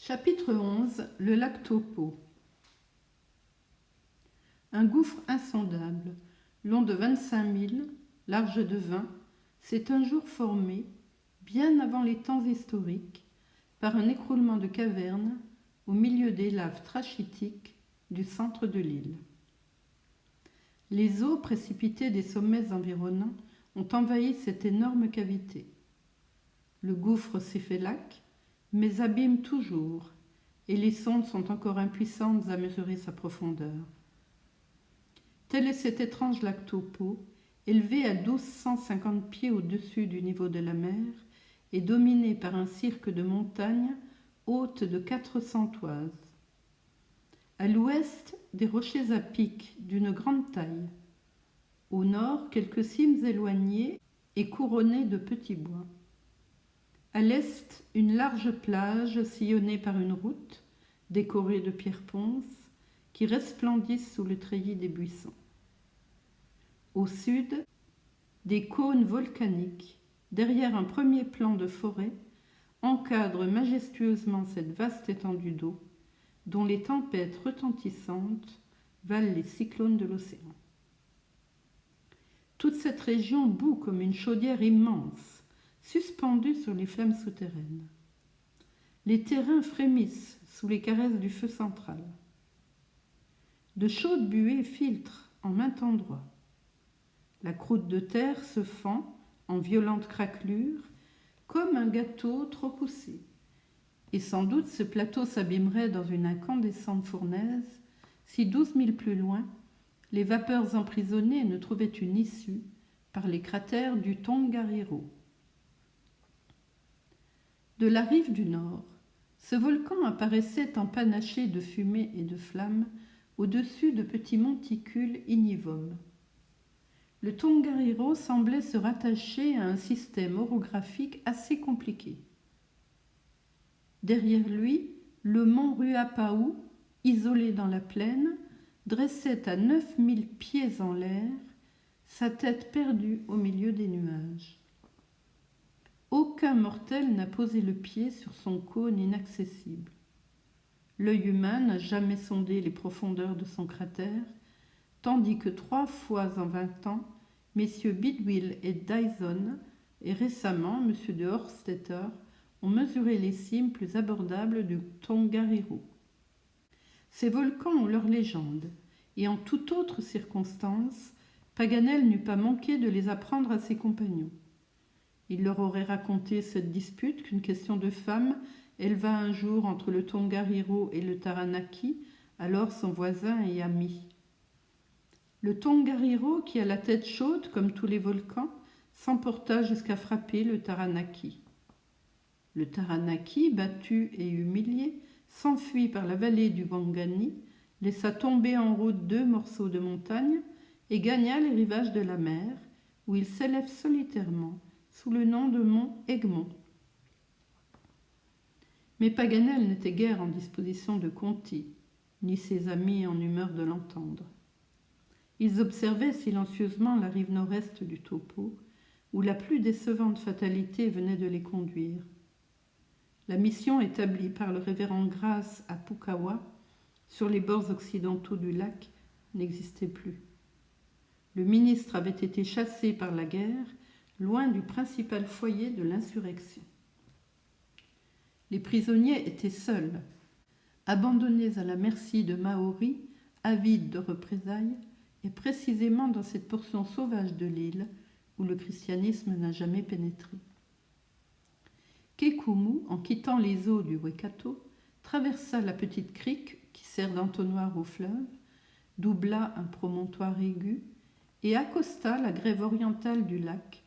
Chapitre 11. Le lac Taupo. Un gouffre insondable, long de 25 milles, large de 20, s'est un jour formé, bien avant les temps historiques, par un écroulement de cavernes au milieu des laves trachytiques du centre de l'île. Les eaux précipitées des sommets environnants ont envahi cette énorme cavité. Le gouffre s'est fait lac, mais abîme toujours, et les sondes sont encore impuissantes à mesurer sa profondeur. Tel est cet étrange lac Taupo, élevé à 1250 pieds au-dessus du niveau de la mer et dominé par un cirque de montagnes hautes de 400 toises. À l'ouest, des rochers à pic d'une grande taille. Au nord, quelques cimes éloignées et couronnées de petits bois. À l'est, une large plage sillonnée par une route, décorée de pierres ponces, qui resplendissent sous le treillis des buissons. Au sud, des cônes volcaniques, derrière un premier plan de forêt, encadrent majestueusement cette vaste étendue d'eau, dont les tempêtes retentissantes valent les cyclones de l'océan. Toute cette région bout comme une chaudière immense, suspendue sur les flammes souterraines. Les terrains frémissent sous les caresses du feu central. De chaudes buées filtrent en maint endroit. La croûte de terre se fend en violentes craquelures, comme un gâteau trop poussé. Et sans doute ce plateau s'abîmerait dans une incandescente fournaise si 12 milles plus loin, les vapeurs emprisonnées ne trouvaient une issue par les cratères du Tongariro. De la rive du nord, ce volcan apparaissait empanaché de fumée et de flammes au-dessus de petits monticules ignivomes. Le Tongariro semblait se rattacher à un système orographique assez compliqué. Derrière lui, le mont Ruapahu, isolé dans la plaine, dressait à 9000 pieds en l'air, sa tête perdue au milieu des nuages. Aucun mortel n'a posé le pied sur son cône inaccessible. L'œil humain n'a jamais sondé les profondeurs de son cratère, tandis que 3 fois en 20 ans, messieurs Bidwill et Dyson, et récemment M. de Horstetter, ont mesuré les cimes plus abordables du Tongariro. Ces volcans ont leur légende, et en toute autre circonstance, Paganel n'eût pas manqué de les apprendre à ses compagnons. Il leur aurait raconté cette dispute qu'une question de femme éleva un jour entre le Tongariro et le Taranaki, alors son voisin et ami. Le Tongariro, qui a la tête chaude comme tous les volcans, s'emporta jusqu'à frapper le Taranaki. Le Taranaki, battu et humilié, s'enfuit par la vallée du Wangani, laissa tomber en route 2 morceaux de montagne et gagna les rivages de la mer, où il s'élève solitairement sous le nom de mont Egmont. Mais Paganel n'était guère en disposition de conter, ni ses amis en humeur de l'entendre. Ils observaient silencieusement la rive nord-est du Taupo, où la plus décevante fatalité venait de les conduire. La mission établie par le révérend Grace à Pukawa, sur les bords occidentaux du lac, n'existait plus. Le ministre avait été chassé par la guerre, loin du principal foyer de l'insurrection. Les prisonniers étaient seuls, abandonnés à la merci de Maoris, avides de représailles, et précisément dans cette portion sauvage de l'île où le christianisme n'a jamais pénétré. Kekumu, en quittant les eaux du Waikato, traversa la petite crique qui sert d'entonnoir au fleuve, doubla un promontoire aigu et accosta la grève orientale du lac,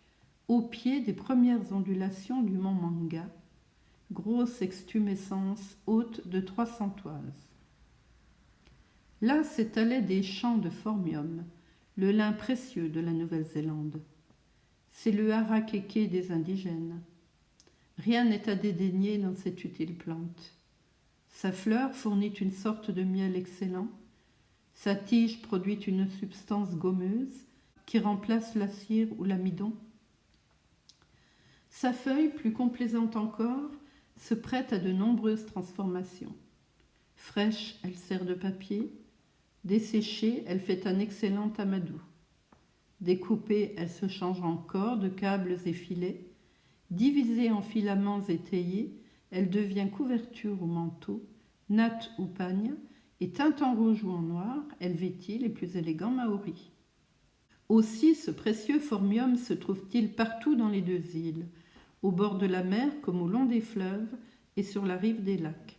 au pied des premières ondulations du mont Manga, grosse extumescence haute de 300 toises. Là s'étalaient des champs de phormium, le lin précieux de la Nouvelle-Zélande. C'est le harakeke des indigènes. Rien n'est à dédaigner dans cette utile plante. Sa fleur fournit une sorte de miel excellent. Sa tige produit une substance gommeuse qui remplace la cire ou l'amidon. Sa feuille, plus complaisante encore, se prête à de nombreuses transformations. Fraîche, elle sert de papier. Desséchée, elle fait un excellent amadou. Découpée, elle se change en cordes, câbles et filets. Divisée en filaments étayés, elle devient couverture ou manteau, natte ou pagne, et teinte en rouge ou en noir, elle vêtit les plus élégants maoris. Aussi, ce précieux phormium se trouve-t-il partout dans les deux îles, au bord de la mer comme au long des fleuves et sur la rive des lacs.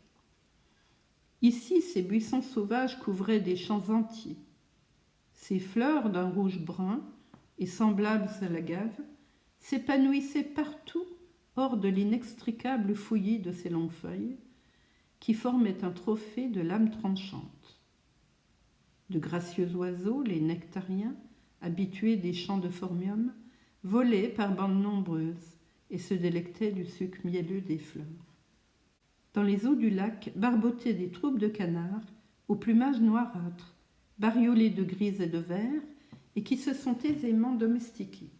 Ici, ces buissons sauvages couvraient des champs entiers. Ces fleurs d'un rouge brun et semblables à l'agave s'épanouissaient partout hors de l'inextricable fouillis de ces longues feuilles qui formaient un trophée de l'âme tranchante. De gracieux oiseaux, les nectariens, habitués des champs de phormium, volaient par bandes nombreuses et se délectaient du sucre mielleux des fleurs. Dans les eaux du lac barbotaient des troupes de canards au plumage noirâtre, bariolés de gris et de vert, et qui se sont aisément domestiqués.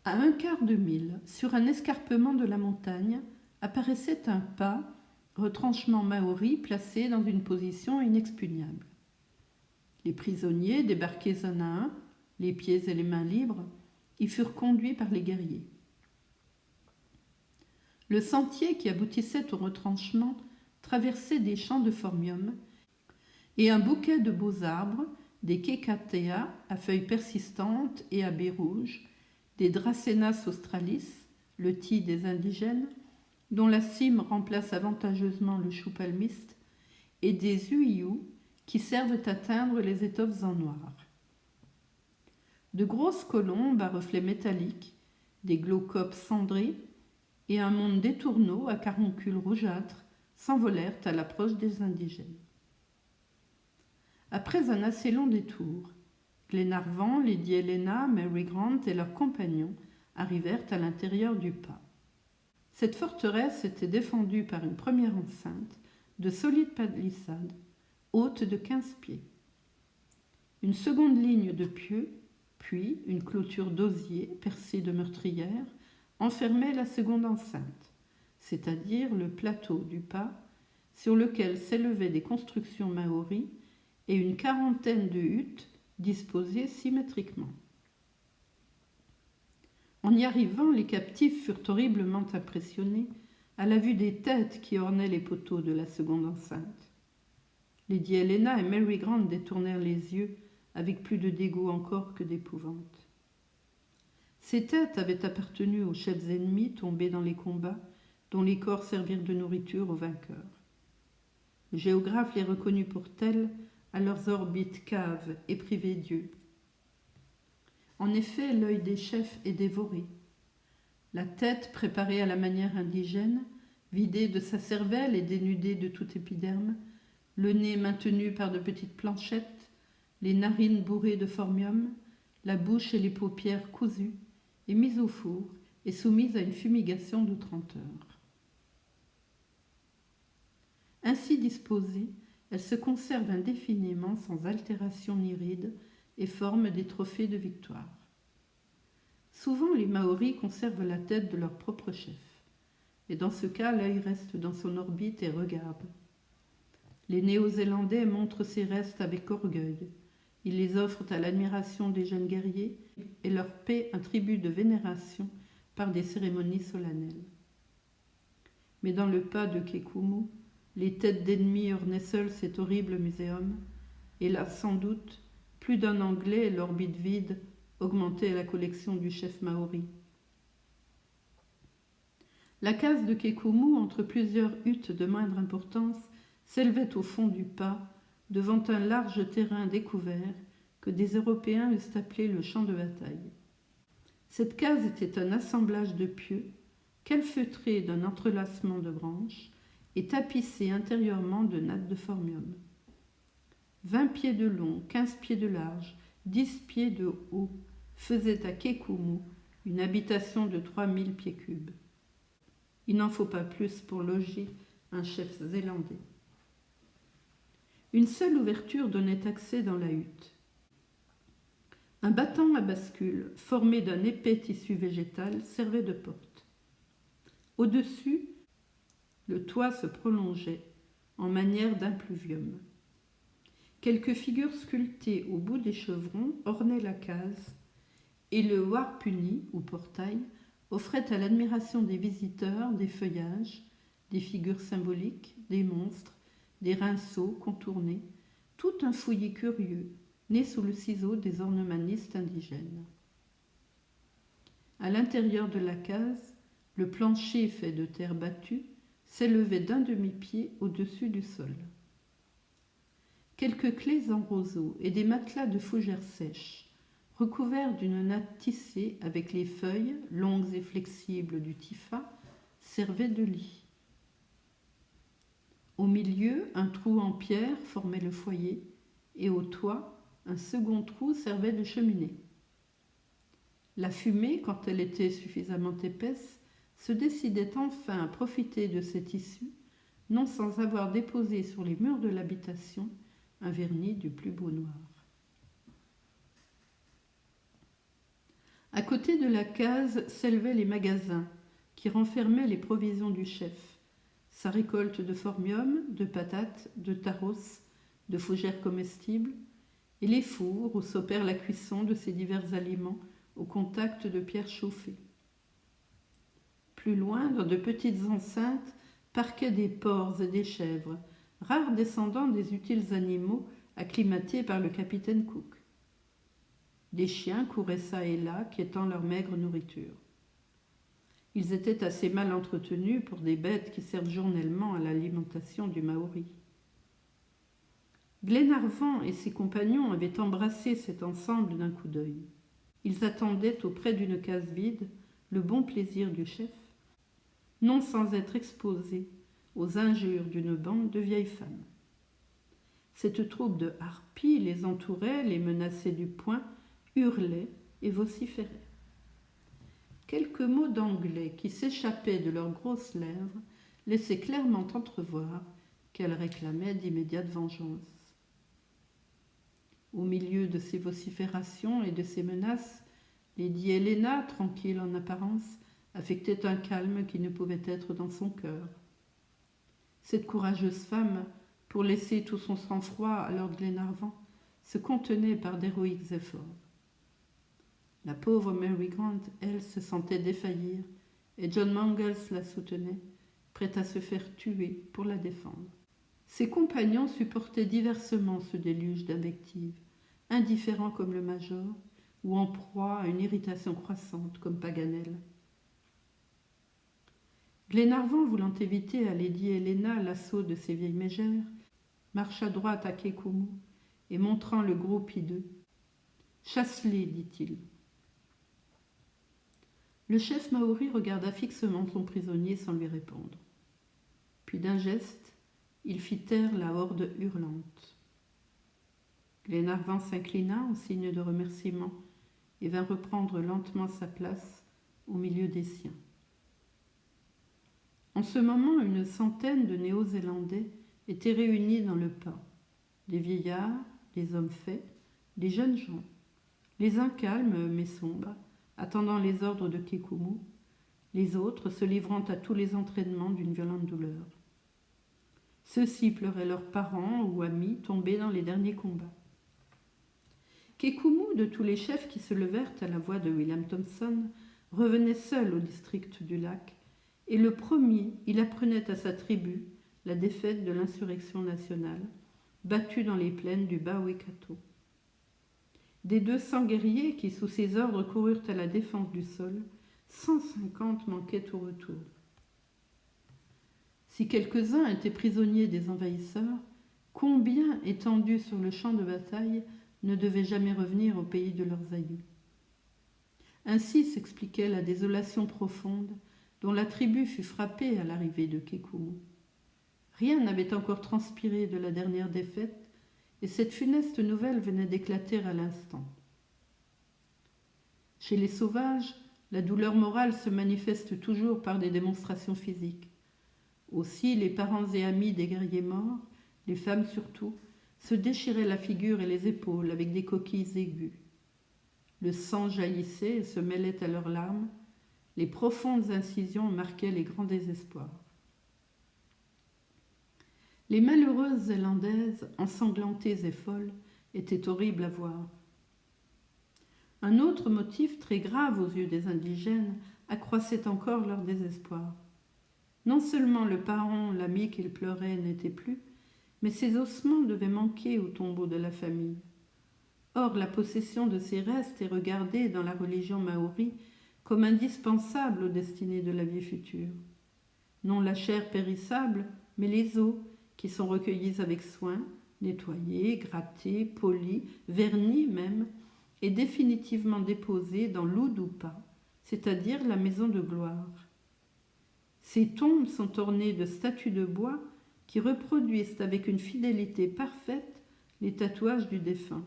À un quart de mille, sur un escarpement de la montagne, apparaissait un pas, retranchement maori placé dans une position inexpugnable. Les prisonniers, débarqués un à un, les pieds et les mains libres, y furent conduits par les guerriers. Le sentier qui aboutissait au retranchement traversait des champs de phormium et un bouquet de beaux arbres, des Kekatea à feuilles persistantes et à baies rouges, des Dracaenas australis, le thym des indigènes, dont la cime remplace avantageusement le chou palmiste, et des uiou qui servent à teindre les étoffes en noir. De grosses colombes à reflets métalliques, des glaucopes cendrés et un monde d'étourneaux à caroncules rougeâtres s'envolèrent à l'approche des indigènes. Après un assez long détour, Glenarvan, Lady Helena, Mary Grant et leurs compagnons arrivèrent à l'intérieur du pas. Cette forteresse était défendue par une première enceinte de solides palissades, haute de 15 pieds. Une seconde ligne de pieux, puis une clôture d'osier percée de meurtrières, enfermait la seconde enceinte, c'est-à-dire le plateau du pas sur lequel s'élevaient des constructions maoris et une quarantaine de huttes disposées symétriquement. En y arrivant, les captifs furent horriblement impressionnés à la vue des têtes qui ornaient les poteaux de la seconde enceinte. Lady Helena et Mary Grant détournèrent les yeux avec plus de dégoût encore que d'épouvante. Ces têtes avaient appartenu aux chefs ennemis tombés dans les combats, dont les corps servirent de nourriture aux vainqueurs. Le géographe les reconnut pour tels à leurs orbites caves et privées d'yeux. En effet, l'œil des chefs est dévoré. La tête, préparée à la manière indigène, vidée de sa cervelle et dénudée de tout épiderme, le nez maintenu par de petites planchettes, les narines bourrées de phormium, la bouche et les paupières cousues, est mise au four et soumise à une fumigation de 30 heures. Ainsi disposée, elle se conserve indéfiniment sans altération ni ride et forme des trophées de victoire. Souvent, les Maoris conservent la tête de leur propre chef, et dans ce cas, l'œil reste dans son orbite et regarde. Les Néo-Zélandais montrent ces restes avec orgueil. Ils les offrent à l'admiration des jeunes guerriers et leur paient un tribut de vénération par des cérémonies solennelles. Mais dans le pas de Kekumu, les têtes d'ennemis ornaient seules cet horrible muséum, et là, sans doute, plus d'un Anglais et l'orbite vide augmentaient la collection du chef maori. La case de Kekumu, entre plusieurs huttes de moindre importance, s'élevait au fond du pas, devant un large terrain découvert que des Européens eussent appelé le champ de bataille. Cette case était un assemblage de pieux, calfeutrés d'un entrelacement de branches et tapissés intérieurement de nattes de phormium. 20 pieds de long, 15 pieds de large, 10 pieds de haut faisaient à Kekumu une habitation de 3000 pieds cubes. Il n'en faut pas plus pour loger un chef zélandais. Une seule ouverture donnait accès dans la hutte. Un battant à bascule, formé d'un épais tissu végétal, servait de porte. Au-dessus, Le toit se prolongeait en manière d'impluvium. Quelques figures sculptées au bout des chevrons ornaient la case, et le warpuni, ou portail, offrait à l'admiration des visiteurs des feuillages, des figures symboliques, des monstres, des rinceaux contournés, tout un fouillis curieux, né sous le ciseau des ornemanistes indigènes. À l'intérieur de la case, le plancher fait de terre battue s'élevait d'un demi-pied au-dessus du sol. Quelques clés en roseau et des matelas de fougères sèches, recouverts d'une natte tissée avec les feuilles, longues et flexibles du tifa, servaient de lit. Au milieu, un trou en pierre formait le foyer, et au toit, un second trou servait de cheminée. La fumée, quand elle était suffisamment épaisse, se décidait enfin à profiter de cette issue, non sans avoir déposé sur les murs de l'habitation un vernis du plus beau noir. À côté de la case s'élevaient les magasins qui renfermaient les provisions du chef, sa récolte de phormium, de patates, de taros, de fougères comestibles, et les fours où s'opère la cuisson de ces divers aliments au contact de pierres chauffées. Plus loin, dans de petites enceintes, parquaient des porcs et des chèvres, rares descendants des utiles animaux acclimatés par le capitaine Cook. Des chiens couraient çà et là, quêtant leur maigre nourriture. Ils étaient assez mal entretenus pour des bêtes qui servent journellement à l'alimentation du Maori. Glenarvan et ses compagnons avaient embrassé cet ensemble d'un coup d'œil. Ils attendaient auprès d'une case vide le bon plaisir du chef, non sans être exposés aux injures d'une bande de vieilles femmes. Cette troupe de harpies les entourait, les menaçait du poing, hurlait et vociférait. Quelques mots d'anglais qui s'échappaient de leurs grosses lèvres laissaient clairement entrevoir qu'elles réclamaient d'immédiates vengeances. Au milieu de ces vociférations et de ces menaces, Lady Helena, tranquille en apparence, affectait un calme qui ne pouvait être dans son cœur. Cette courageuse femme, pour laisser tout son sang-froid à Lord Glenarvan, se contenait par d'héroïques efforts. La pauvre Mary Grant, elle, se sentait défaillir, et John Mangles la soutenait, prêt à se faire tuer pour la défendre. Ses compagnons supportaient diversement ce déluge d'invectives, indifférents comme le major, ou en proie à une irritation croissante comme Paganel. Glenarvan, voulant éviter à Lady Helena l'assaut de ces vieilles mégères, marcha droit à Kekumu et montrant le groupe hideux. « Chasse-les, dit-il. » Le chef maori regarda fixement son prisonnier sans lui répondre. Puis d'un geste, il fit taire la horde hurlante. Glenarvan s'inclina en signe de remerciement et vint reprendre lentement sa place au milieu des siens. En ce moment, une centaine de Néo-Zélandais étaient réunis dans le pas. Des vieillards, des hommes faits, des jeunes gens, les uns calmes mais sombres, attendant les ordres de Kekumu, les autres se livrant à tous les entraînements d'une violente douleur. Ceux-ci pleuraient leurs parents ou amis tombés dans les derniers combats. Kekumu, de tous les chefs qui se levèrent à la voix de William Thompson, revenait seul au district du lac, et le premier, il apprenait à sa tribu la défaite de l'insurrection nationale, battue dans les plaines du Bas-Waikato. Des 200 guerriers qui, sous ses ordres, coururent à la défense du sol, 150 manquaient au retour. Si quelques-uns étaient prisonniers des envahisseurs, combien, étendus sur le champ de bataille, ne devaient jamais revenir au pays de leurs aïeux? Ainsi s'expliquait la désolation profonde dont la tribu fut frappée à l'arrivée de Kekumu. Rien n'avait encore transpiré de la dernière défaite, et cette funeste nouvelle venait d'éclater à l'instant. Chez les sauvages, la douleur morale se manifeste toujours par des démonstrations physiques. Aussi, les parents et amis des guerriers morts, les femmes surtout, se déchiraient la figure et les épaules avec des coquilles aiguës. Le sang jaillissait et se mêlait à leurs larmes. Les profondes incisions marquaient les grands désespoirs. Les malheureuses Zélandaises, ensanglantées et folles, étaient horribles à voir. Un autre motif très grave aux yeux des indigènes accroissait encore leur désespoir. Non seulement le parent, l'ami qu'ils pleuraient, n'était plus, mais ses ossements devaient manquer au tombeau de la famille. Or, la possession de ces restes est regardée dans la religion maori comme indispensable aux destinées de la vie future. Non la chair périssable, mais les os, qui sont recueillis avec soin, nettoyés, grattés, polis, vernis même, et définitivement déposés dans l'Udupa, c'est-à-dire la maison de gloire. Ces tombes sont ornées de statues de bois qui reproduisent avec une fidélité parfaite les tatouages du défunt.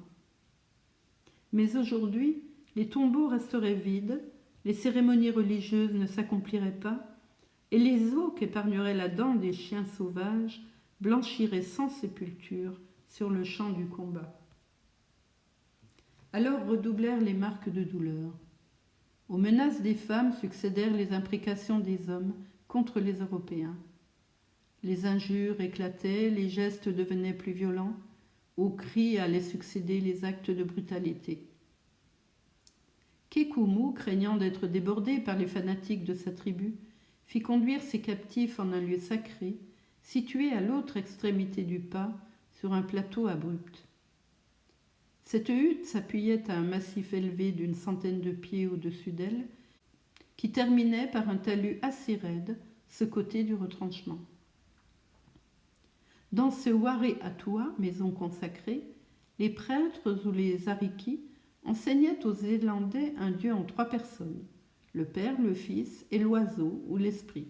Mais aujourd'hui, les tombeaux resteraient vides, les cérémonies religieuses ne s'accompliraient pas, et les os qu'épargnerait la dent des chiens sauvages blanchiraient sans sépulture sur le champ du combat. Alors redoublèrent les marques de douleur. Aux menaces des femmes succédèrent les imprécations des hommes contre les Européens. Les injures éclataient, les gestes devenaient plus violents, aux cris allaient succéder les actes de brutalité. Kekumu, craignant d'être débordé par les fanatiques de sa tribu, fit conduire ses captifs en un lieu sacré, situé à l'autre extrémité du pas, sur un plateau abrupt. Cette hutte s'appuyait à un massif élevé d'une centaine de pieds au-dessus d'elle, qui terminait par un talus assez raide, ce côté du retranchement. Dans ce Ware Atua, maison consacrée, les prêtres ou les arikis enseignaient aux Zélandais un Dieu en 3 personnes, le Père, le Fils et l'oiseau ou l'Esprit.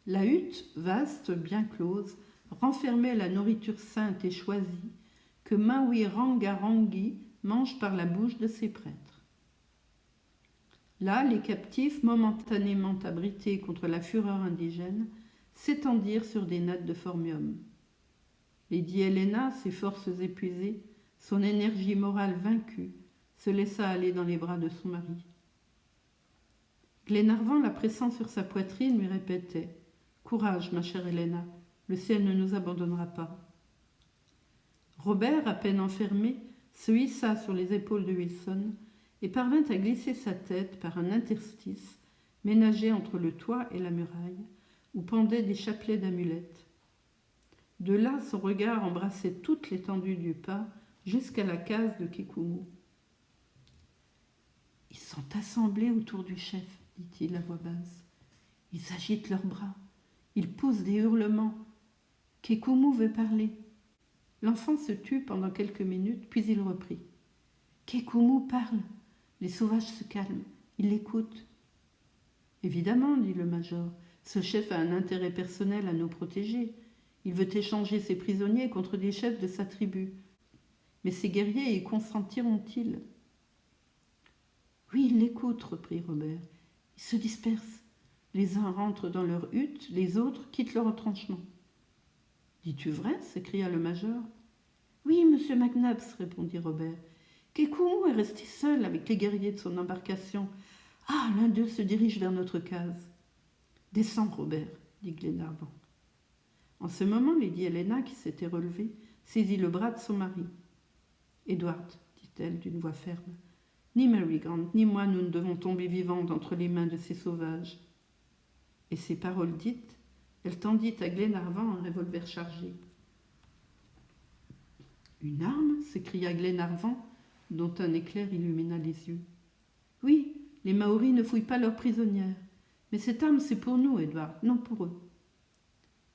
La hutte, vaste, bien close, renfermait la nourriture sainte et choisie que Maui Rangarangi mange par la bouche de ses prêtres. Là, les captifs, momentanément abrités contre la fureur indigène, s'étendirent sur des nattes de formium. Lady Helena, ses forces épuisées, son énergie morale vaincue, se laissa aller dans les bras de son mari. Glenarvan, la pressant sur sa poitrine, lui répétait « Courage, ma chère Helena, le ciel ne nous abandonnera pas. » Robert, à peine enfermé, se hissa sur les épaules de Wilson et parvint à glisser sa tête par un interstice ménagé entre le toit et la muraille, où pendaient des chapelets d'amulettes. De là, son regard embrassait toute l'étendue du pas jusqu'à la case de Kekumu. « Ils sont assemblés autour du chef, dit-il à voix basse. Ils agitent leurs bras, ils poussent des hurlements. Kekumu veut parler. » L'enfant se tut pendant quelques minutes, puis il reprit. « Kekumu parle. Les sauvages se calment. Ils l'écoutent. » « Évidemment, dit le major, ce chef a un intérêt personnel à nous protéger. Il veut échanger ses prisonniers contre des chefs de sa tribu. Mais ces guerriers y consentiront-ils ? » « Oui, ils l'écoutent, reprit Robert. Ils se dispersent. Les uns rentrent dans leur hutte, les autres quittent leur retranchement. »« Dis-tu vrai » s'écria le major. « Oui, monsieur McNabbs, répondit Robert. Kekumu est resté seul avec les guerriers de son embarcation. Ah, l'un d'eux se dirige vers notre case. »« Descends, Robert, dit Glenarvan. En ce moment, Lady Helena, qui s'était relevée, saisit le bras de son mari. « Edward, dit-elle d'une voix ferme, ni Mary Grant, ni moi, nous ne devons tomber vivantes entre les mains de ces sauvages. » Et ces paroles dites, elle tendit à Glenarvan un revolver chargé. « Une arme » s'écria Glenarvan, dont un éclair illumina les yeux. « Oui, les Maoris ne fouillent pas leurs prisonnières. Mais cette arme, c'est pour nous, Edward, non pour eux. »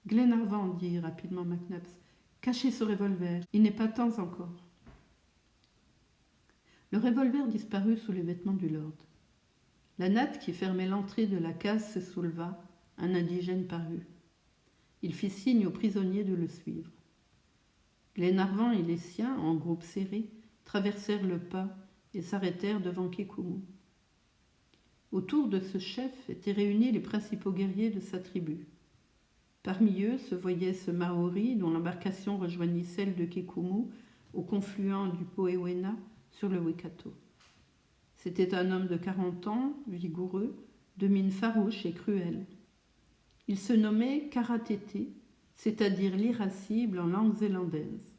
Glenarvan, dit rapidement McNabbs, cachez ce revolver, il n'est pas temps encore. Le revolver disparut sous les vêtements du lord. La natte qui fermait l'entrée de la case se souleva, un indigène parut. Il fit signe aux prisonniers de le suivre. Glenarvan et les siens, en groupe serré, traversèrent le pas et s'arrêtèrent devant Kekumu. Autour de ce chef étaient réunis les principaux guerriers de sa tribu. Parmi eux se voyait ce Maori dont l'embarcation rejoignit celle de Kekumu au confluent du Poewena sur le Waikato. C'était un homme de 40 ans, vigoureux, de mine farouche et cruelle. Il se nommait Karatete c'est-à-dire l'irascible en langue zélandaise.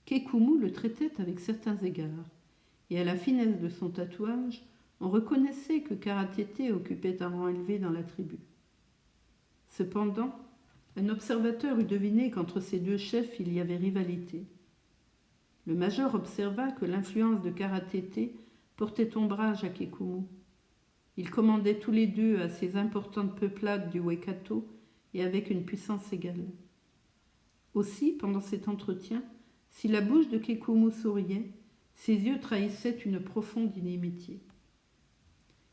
Kekumu le traitait avec certains égards, et à la finesse de son tatouage, on reconnaissait que Karatété occupait un rang élevé dans la tribu. Cependant, un observateur eût deviné qu'entre ces deux chefs il y avait rivalité. Le major observa que l'influence de Karatété portait ombrage à Kekumu. Ils commandaient tous les deux à ces importantes peuplades du Waikato et avec une puissance égale. Aussi, pendant cet entretien, si la bouche de Kekumu souriait, ses yeux trahissaient une profonde inimitié.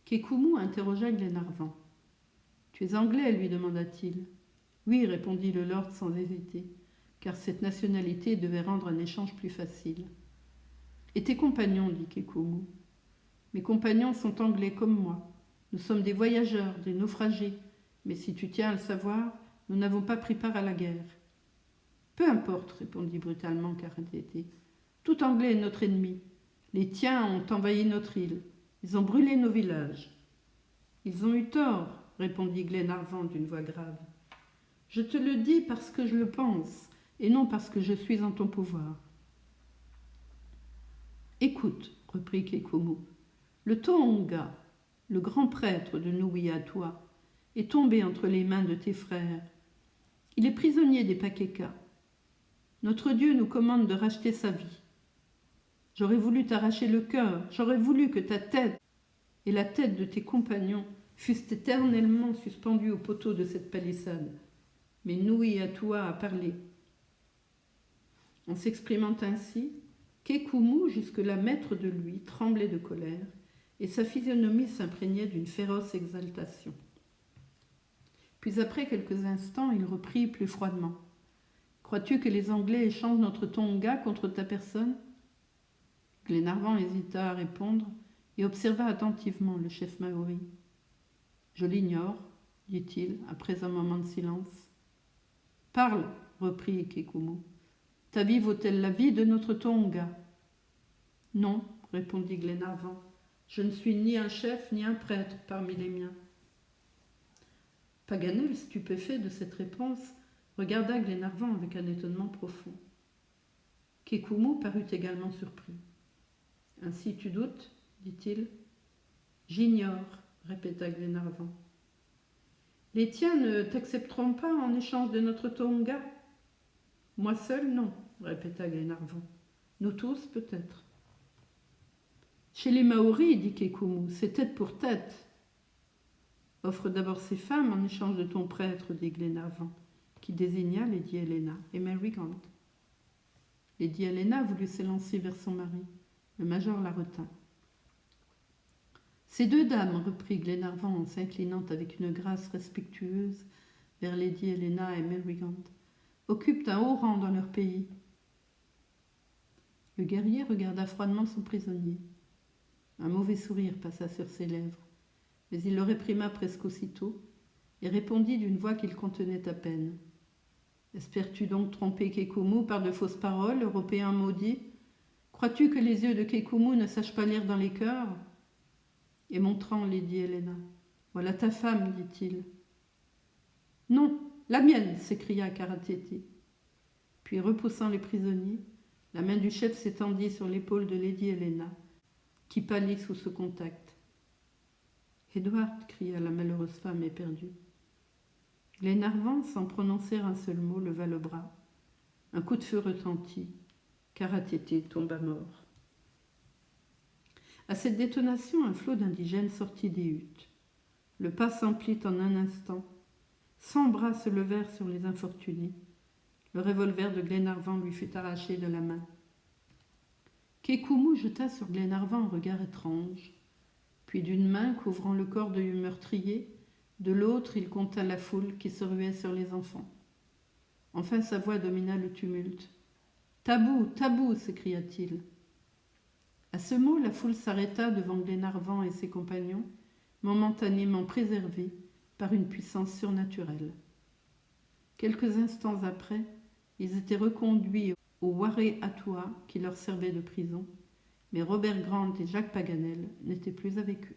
Kekumu interrogea Glenarvan. « Tu es anglais ?» lui demanda-t-il. « Oui, répondit le lord sans hésiter, car cette nationalité devait rendre un échange plus facile. « Et tes compagnons ?» dit Kekumu. « Mes compagnons sont anglais comme moi. Nous sommes des voyageurs, des naufragés, mais si tu tiens à le savoir, nous n'avons pas pris part à la guerre. »« Peu importe, répondit brutalement Karatété. Tout anglais est notre ennemi. Les tiens ont envahi notre île. Ils ont brûlé nos villages. »« Ils ont eu tort, répondit Glenarvan d'une voix grave. Je te le dis parce que je le pense, et non parce que je suis en ton pouvoir. Écoute, reprit Kekumu, le Tohonga, le grand prêtre de Nuuiatua, est tombé entre les mains de tes frères. Il est prisonnier des Pakeka. Notre Dieu nous commande de racheter sa vie. J'aurais voulu t'arracher le cœur, j'aurais voulu que ta tête et la tête de tes compagnons fussent éternellement suspendues au poteau de cette palissade. Mais Nuuiatua a parlé. En s'exprimant ainsi, Kekumu, jusque-là maître de lui, tremblait de colère, et sa physionomie s'imprégnait d'une féroce exaltation. Puis après quelques instants, il reprit plus froidement. « Crois-tu que les Anglais échangent notre Tonga contre ta personne ?» Glenarvan hésita à répondre et observa attentivement le chef maori. « Je l'ignore, dit-il, après un moment de silence. « Parle, reprit Kekumu. Ta vie vaut-elle la vie de notre Tonga ?»« Non, répondit Glenarvan. Je ne suis ni un chef ni un prêtre parmi les miens. » Paganel, stupéfait de cette réponse, regarda Glenarvan avec un étonnement profond. Kekumu parut également surpris. « Ainsi tu doutes, dit-il. »« J'ignore, répéta Glenarvan. »« Les tiens ne t'accepteront pas en échange de notre Tonga ?»« Moi seul, non, répéta Glenarvan. »« Nous tous, peut-être. »« Chez les Maoris, dit Kekumu, c'est tête pour tête. »« Offre d'abord ces femmes en échange de ton prêtre, dit Glenarvan, qui désigna Lady Helena et Mary Grant. Lady Helena voulut s'élancer vers son mari. Le major la retint. Ces deux dames, reprit Glenarvan en s'inclinant avec une grâce respectueuse vers Lady Helena et Mary Grant, occupent un haut rang dans leur pays. Le guerrier regarda froidement son prisonnier. Un mauvais sourire passa sur ses lèvres, mais il le réprima presque aussitôt et répondit d'une voix qu'il contenait à peine. « Espères-tu donc tromper Kekumu par de fausses paroles, Européen maudit ? Crois-tu que les yeux de Kekumu ne sachent pas lire dans les cœurs ?» Et montrant Lady Helena. « Voilà ta femme, dit-il. »« Non, la mienne !» s'écria Karatété. Puis, repoussant les prisonniers, la main du chef s'étendit sur l'épaule de Lady Helena, qui pâlit sous ce contact. « Edward !» cria la malheureuse femme éperdue. Glenarvan, sans prononcer un seul mot, leva le bras. Un coup de feu retentit. Karatété tomba mort. À cette détonation, un flot d'indigènes sortit des huttes. Le pas s'emplit en un instant. 100 bras se levèrent sur les infortunés. Le revolver de Glenarvan lui fut arraché de la main. Kekumu jeta sur Glenarvan un regard étrange. Puis d'une main couvrant le corps du meurtrier, de l'autre il contint la foule qui se ruait sur les enfants. Enfin sa voix domina le tumulte. « Tabou, tabou !» s'écria-t-il. À ce mot, la foule s'arrêta devant Glenarvan et ses compagnons, momentanément préservés par une puissance surnaturelle. Quelques instants après, ils étaient reconduits au Wareatua qui leur servait de prison, mais Robert Grant et Jacques Paganel n'étaient plus avec eux.